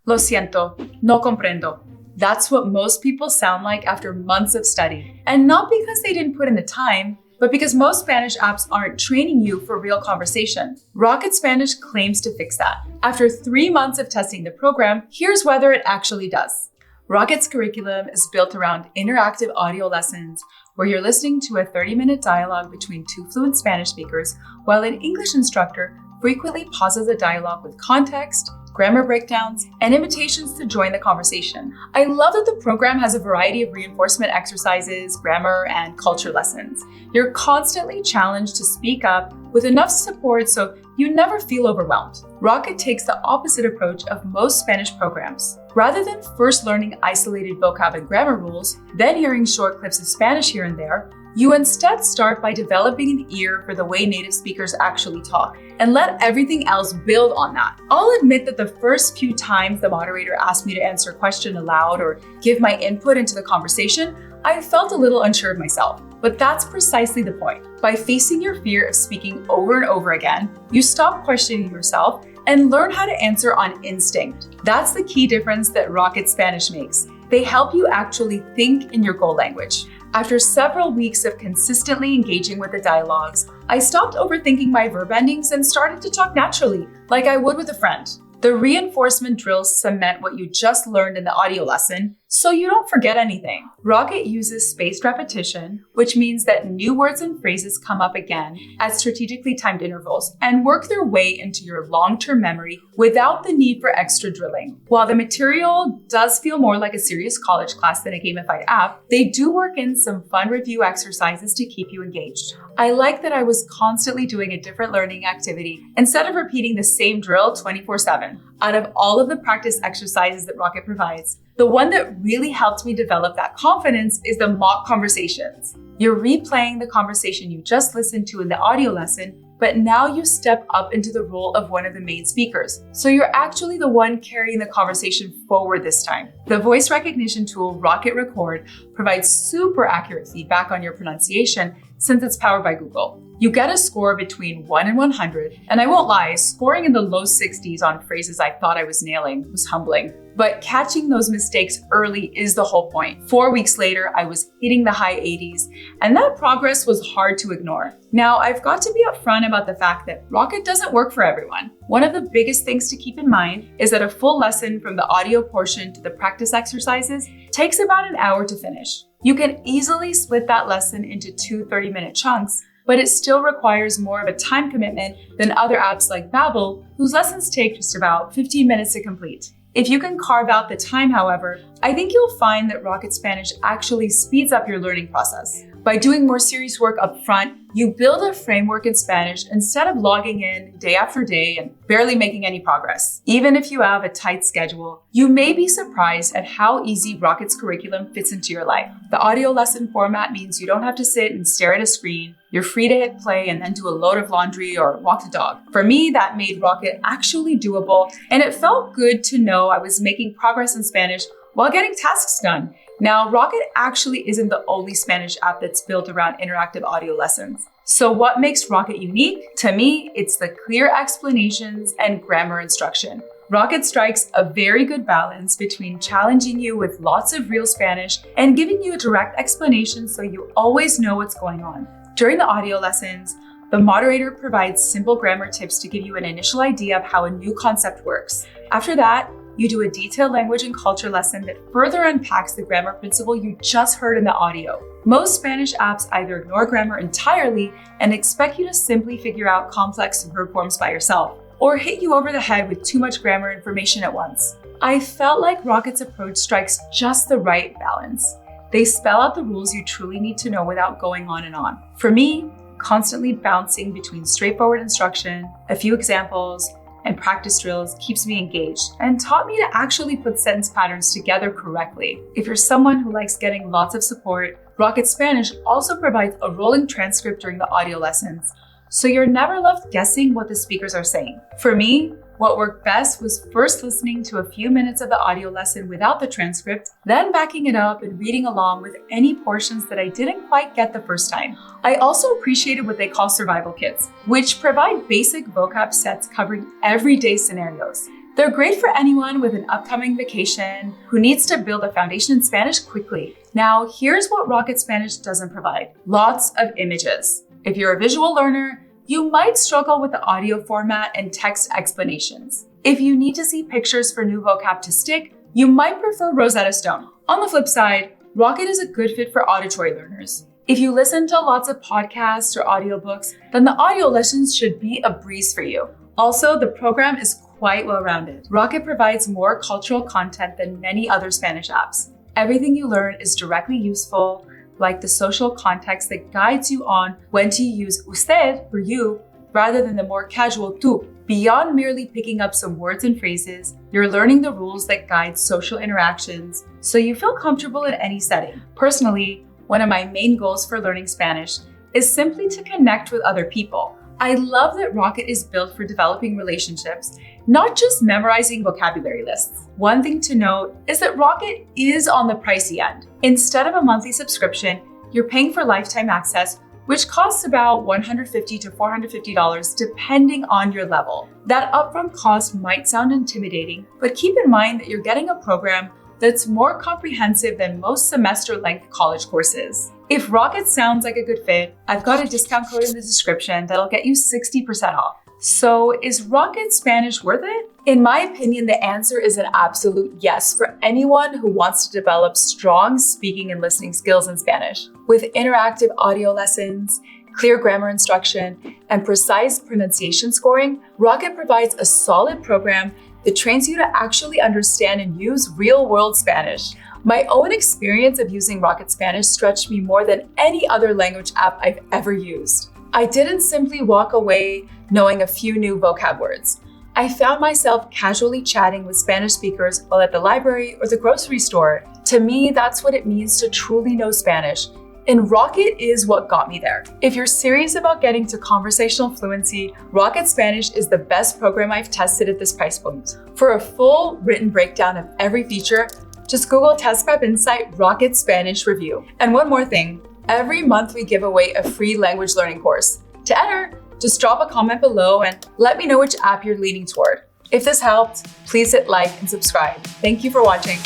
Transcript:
Lo siento, no comprendo. That's what most people sound like after months of study. And not because they didn't put in the time, but because most Spanish apps aren't training you for real conversation. Rocket Spanish claims to fix that. After 3 months of testing the program, here's whether it actually does. Rocket's curriculum is built around interactive audio lessons where you're listening to a 30-minute dialogue between two fluent Spanish speakers while an English instructor frequently pauses the dialogue with context, grammar breakdowns, and invitations to join the conversation. I love that the program has a variety of reinforcement exercises, grammar, and culture lessons. You're constantly challenged to speak up with enough support so you never feel overwhelmed. Rocket takes the opposite approach of most Spanish programs. Rather than first learning isolated vocab and grammar rules, then hearing short clips of Spanish here and there, you instead start by developing an ear for the way native speakers actually talk, and let everything else build on that. I'll admit that the first few times the moderator asked me to answer a question aloud or give my input into the conversation, I felt a little unsure of myself. But that's precisely the point. By facing your fear of speaking over and over again, you stop questioning yourself and learn how to answer on instinct. That's the key difference that Rocket Spanish makes. They help you actually think in your goal language. After several weeks of consistently engaging with the dialogues, I stopped overthinking my verb endings and started to talk naturally, like I would with a friend. The reinforcement drills cement what you just learned in the audio lesson, so you don't forget anything. Rocket uses spaced repetition, which means that new words and phrases come up again at strategically timed intervals and work their way into your long-term memory without the need for extra drilling. While the material does feel more like a serious college class than a gamified app, they do work in some fun review exercises to keep you engaged. I like that I was constantly doing a different learning activity instead of repeating the same drill 24/7. Out of all of the practice exercises that Rocket provides, the one that really helped me develop that confidence is the mock conversations. You're replaying the conversation you just listened to in the audio lesson, but now you step up into the role of one of the main speakers. So you're actually the one carrying the conversation forward this time. The voice recognition tool Rocket Record provides super accurate feedback on your pronunciation since it's powered by Google. You get a score between 1 and 100, and I won't lie, scoring in the low 60s on phrases I thought I was nailing was humbling. But catching those mistakes early is the whole point. 4 weeks later, I was hitting the high 80s, and that progress was hard to ignore. Now, I've got to be upfront about the fact that Rocket doesn't work for everyone. One of the biggest things to keep in mind is that a full lesson from the audio portion to the practice exercises takes about an hour to finish. You can easily split that lesson into 2 30-minute chunks, but it still requires more of a time commitment than other apps like Babbel, whose lessons take just about 15 minutes to complete. If you can carve out the time, however, I think you'll find that Rocket Spanish actually speeds up your learning process. By doing more serious work up front, you build a framework in Spanish instead of logging in day after day and barely making any progress. Even if you have a tight schedule, you may be surprised at how easy Rocket's curriculum fits into your life. The audio lesson format means you don't have to sit and stare at a screen. You're free to hit play and then do a load of laundry or walk the dog. For me, that made Rocket actually doable, and it felt good to know I was making progress in Spanish while getting tasks done. Now, Rocket actually isn't the only Spanish app that's built around interactive audio lessons. So what makes Rocket unique? To me, it's the clear explanations and grammar instruction. Rocket strikes a very good balance between challenging you with lots of real Spanish and giving you a direct explanation so you always know what's going on. During the audio lessons, the moderator provides simple grammar tips to give you an initial idea of how a new concept works. After that, you do a detailed language and culture lesson that further unpacks the grammar principle you just heard in the audio. Most Spanish apps either ignore grammar entirely and expect you to simply figure out complex verb forms by yourself, or hit you over the head with too much grammar information at once. I felt like Rocket's approach strikes just the right balance. They spell out the rules you truly need to know without going on and on. For me, constantly bouncing between straightforward instruction, a few examples, and practice drills keeps me engaged and taught me to actually put sentence patterns together correctly. If you're someone who likes getting lots of support, Rocket Spanish also provides a rolling transcript during the audio lessons, so you're never left guessing what the speakers are saying. For me, what worked best was first listening to a few minutes of the audio lesson without the transcript, then backing it up and reading along with any portions that I didn't quite get the first time. I also appreciated what they call survival kits, which provide basic vocab sets covering everyday scenarios. They're great for anyone with an upcoming vacation who needs to build a foundation in Spanish quickly. Now, here's what Rocket Spanish doesn't provide. Lots of images. If you're a visual learner, you might struggle with the audio format and text explanations. If you need to see pictures for new vocab to stick, you might prefer Rosetta Stone. On the flip side, Rocket is a good fit for auditory learners. If you listen to lots of podcasts or audiobooks, then the audio lessons should be a breeze for you. Also, the program is quite well-rounded. Rocket provides more cultural content than many other Spanish apps. Everything you learn is directly useful, like the social context that guides you on when to use usted for you rather than the more casual tú. Beyond merely picking up some words and phrases, you're learning the rules that guide social interactions so you feel comfortable in any setting. Personally, one of my main goals for learning Spanish is simply to connect with other people. I love that Rocket is built for developing relationships, not just memorizing vocabulary lists. One thing to note is that Rocket is on the pricey end. Instead of a monthly subscription, you're paying for lifetime access, which costs about $150 to $450 depending on your level. That upfront cost might sound intimidating, but keep in mind that you're getting a program that's more comprehensive than most semester-length college courses. If Rocket sounds like a good fit, I've got a discount code in the description that'll get you 60% off. So is Rocket Spanish worth it? In my opinion, the answer is an absolute yes for anyone who wants to develop strong speaking and listening skills in Spanish. With interactive audio lessons, clear grammar instruction, and precise pronunciation scoring, Rocket provides a solid program that trains you to actually understand and use real-world Spanish. My own experience of using Rocket Spanish stretched me more than any other language app I've ever used. I didn't simply walk away knowing a few new vocab words. I found myself casually chatting with Spanish speakers while at the library or the grocery store. To me, that's what it means to truly know Spanish. And Rocket is what got me there. If you're serious about getting to conversational fluency, Rocket Spanish is the best program I've tested at this price point. For a full written breakdown of every feature, just Google Test Prep Insight Rocket Spanish Review. And one more thing, every month we give away a free language learning course. To enter, just drop a comment below and let me know which app you're leaning toward. If this helped, please hit like and subscribe. Thank you for watching.